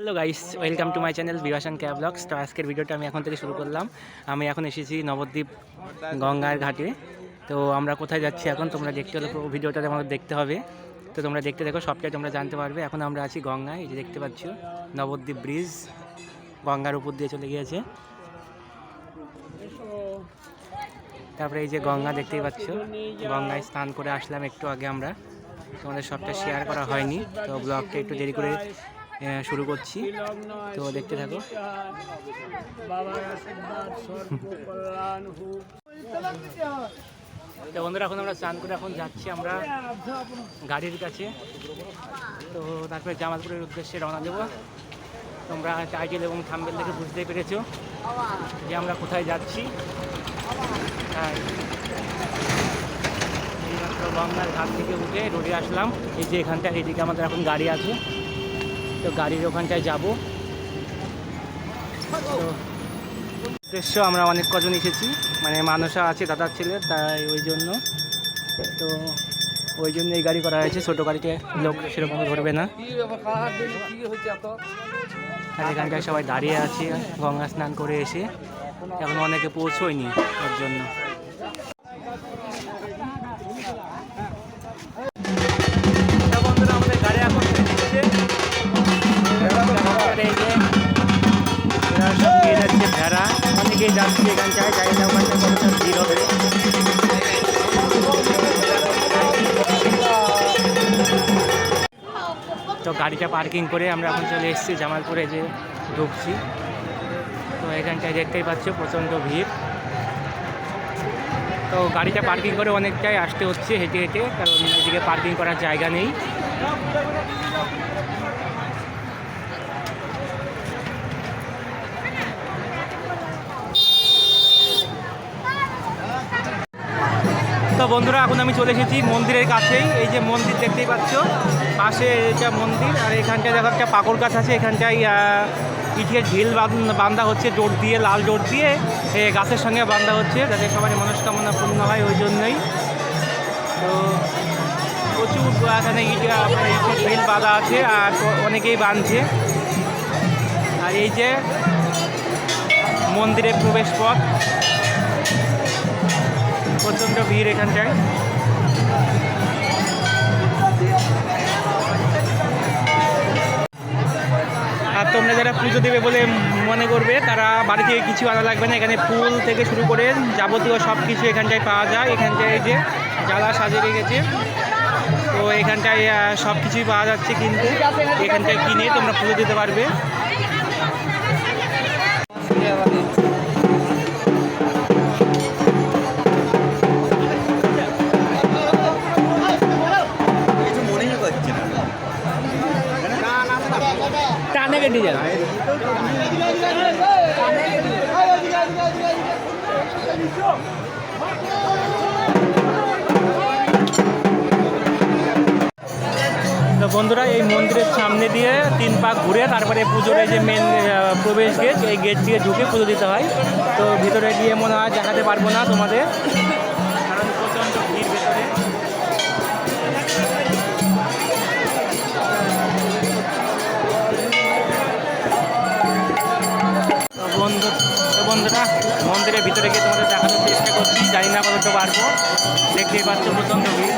Hello guys, welcome to my channel বিভাসান cab vlogs. তো আজকের ভিডিওটা আমি এখন থেকে শুরু করলাম। আমি এখন এসেছি নবদ্বীপ গঙ্গার ঘাটে। তো আমরা কোথায় যাচ্ছি এখন তোমরা দেখতে হলে পুরো ভিডিওটা আমাদের দেখতে হবে। তো তোমরা দেখতে দেখো, সবটাই তোমরা জানতে পারবে। এখন আমরা আছি গঙ্গায়, এই যে দেখতে পাচ্ছ নবদ্বীপ ব্রিজ গঙ্গার উপর দিয়ে চলে গিয়েছে। তারপরে এই যে গঙ্গা দেখতেই পাচ্ছ, গঙ্গায় স্নান করে আসলাম একটু আগে আমরা। তোমাদের সবটা শেয়ার করা হয়নি, তো ব্লগটা একটু দেরি করে শুরু করছি, তো দেখতে থাকো। তো বন্ধুরা, এখন আমরা স্নান করে এখন যাচ্ছি আমরা গাড়ির কাছে। তো তারপরে জামালপুরের উদ্দেশ্যে রওনা দেবো। তোমরা টাইটেল এবং থাম্বনেল দেখে বুঝতে পেরেছো যে আমরা কোথায় যাচ্ছি। এইমাত্র গঙ্গার ঘাট থেকে উঠে রোডে আসলাম। এই যে এখানটায়, এদিকে আমাদের এখন গাড়ি আছে, তো গাড়ির ওখানটায় যাব। তো উদ্দেশ্য আমরা অনেক কজন এসেছি, মানে মানুষা আছে দাদার ছেলে, তাই ওই জন্য। তো ওই জন্য এই গাড়ি করা হয়েছে, ছোটো গাড়িতে লোক সেরকম ধরবে না। আর এখানটায় সবাই দাঁড়িয়ে আছে গঙ্গা স্নান করে এসে, এখন অনেকে পৌঁছয়নি ওর জন্য। বন্ধুরা, আমাদের গাড়ি এখন যাচ্ছে ভেড়া, অনেকেই যাচ্ছে এখানটায়, যাই না ওখানটা কতটা ভিড় হবে। তো গাড়িটা পার্কিং করে আমরা এখন চলে এসেছি জামালপুরে, যে ঢুকছি। তো এখানটায় দেখতেই পাচ্ছ প্রচণ্ড ভিড়। তো গাড়িটা পার্কিং করে অনেকটাই আসতে হচ্ছে হেঁটে হেঁটে, কারণ এদিকে পার্কিং করার জায়গা নেই। তো বন্ধুরা, এখন আমি চলে এসেছি মন্দিরের কাছেই। এই যে মন্দির দেখতেই পাচ্ছ, পাশে এটা মন্দির, আর এখানটায় দেখো একটা পাকড় গাছ আছে। এখানটায় ইটের ঢিল বাঁধা হচ্ছে ডোর দিয়ে, লাল ডোর দিয়ে গাছের সঙ্গে বাঁধা হচ্ছে, যাতে সবার মনস্কামনা পূর্ণ হয়, ওই জন্যই। তো প্রচুর এখানে ইটের ঢিল বাঁধা আছে, আর অনেকেই বাঁধছে। আর এই যে মন্দিরের প্রবেশ পথ, প্রচণ্ড ভিড় এখানটায়। আর তোমরা যারা পুজো দেবে বলে মনে করবে, তারা বাড়ি থেকে কিছু আনা লাগবে না। এখানে ফুল থেকে শুরু করে যাবতীয় সব কিছু এখানটায় পাওয়া যায়। এখানটায় যে জ্বালা সাজিয়ে রেখেছে, তো এখানটায় সব কিছুই পাওয়া যাচ্ছে, কিন্তু এখানটায় কিনে তোমরা পুজো দিতে পারবে। টানে কেটে যাবে। তো বন্ধুরা, এই মন্দিরের সামনে দিয়ে 3 পাক ঘুরে তারপরে পুজোর এই যে মেন প্রবেশ গেট, এই গেট দিয়ে ঢুকে পুজো দিতে হয়। তো ভিতরে গিয়ে মনে হয় দেখাতে পারবো না তোমাদের, কারণ প্রচণ্ড ভিড় ভেতরে। বন্ধুরা, মন্দিরের ভিতরে গিয়ে তোমাদের দেখানোর চেষ্টা করছি, জানি না কতটা পারবো। দেখতেই পাচ্ছ প্রচণ্ড ভিড়।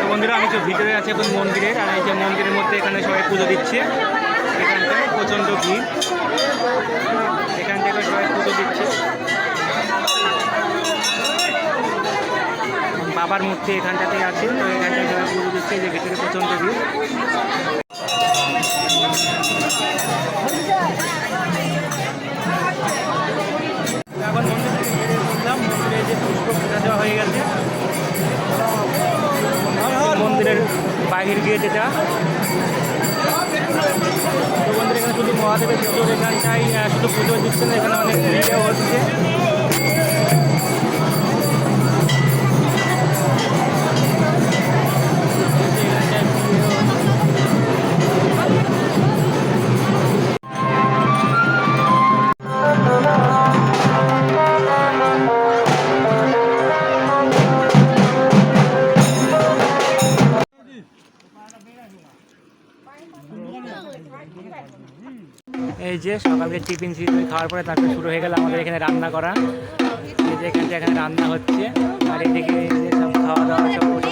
বন্ধুরা, আমি তো ভিতরে আছি এখন মন্দিরের, আর এই যে মন্দিরের মধ্যে এখানে সবাই পুজো দিচ্ছে। এখানটায় প্রচণ্ড ভিড়, এখান থেকে সবাই পুজো দিচ্ছে। বাবার মূর্তি এখানটাতেই আছে, তো এখানটায় সবাই পুজো দিচ্ছে, যে ভিতরে প্রচণ্ড ভিড়। এখন মন্দির থেকে বেরিয়ে পড়লাম। মন্দিরে যে পুষ্প পূজা দেওয়া হয়ে গেছে, মন্দিরের বাইরের গেট এটা। তো মন্দিরে এখানে শুধু মহাদেবের পুজোর এখানটাই শুধু পুজো দিচ্ছে না, এখানে অনেক ভিড়ও হচ্ছে। এই যে সকালকে টিফিন সিফিন খাওয়ার পরে তারপরে শুরু হয়ে গেল আমাদের এখানে রান্না করা। এই যে এখানে রান্না হচ্ছে, আর এদিকে এই যে সব খাওয়া দাওয়া সব করছে।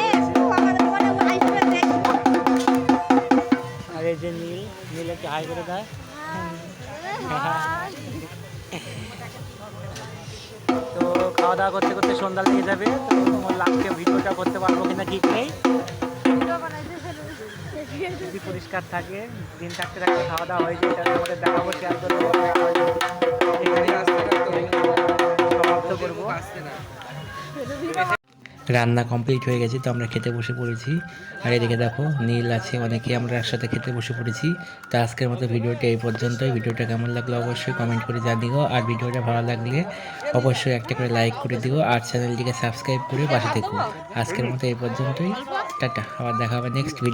আর এই যে নীল একটু হাই করে দেয়। তো খাওয়া দাওয়া করতে করতে সন্ধ্যা লেগে যাবে। তো তোমার লাস্টে ভিডিওটা করতে পারবো কিনা ঠিক নেই, যদি পরিষ্কার থাকে। দিন থাকতে থাকতে খাওয়া দাওয়া হয়ে যায়, তাহলে আমাদের দেখাবো, শেয়ার করবো, সমাপ্ত করবো। রান্না কমপ্লিট হয়ে গেছে, তো আমরা খেতে বসে পড়েছি। আর এদিকে দেখো নীল আছে, অনেকে আমরা একসাথে খেতে বসে পড়েছি। তো আজকের মতো ভিডিওটা এই পর্যন্তই। ভিডিওটা কেমন লাগলো অবশ্যই কমেন্ট করে জানিও, আর ভিডিওটা ভালো লাগলে অবশ্যই একটা করে লাইক করে দিও, আর চ্যানেলটিকে সাবস্ক্রাইব করে পাশে থেকো। আজকের মতো এই পর্যন্তই, টাটা। আবার দেখা হবে নেক্সট ভিডিও।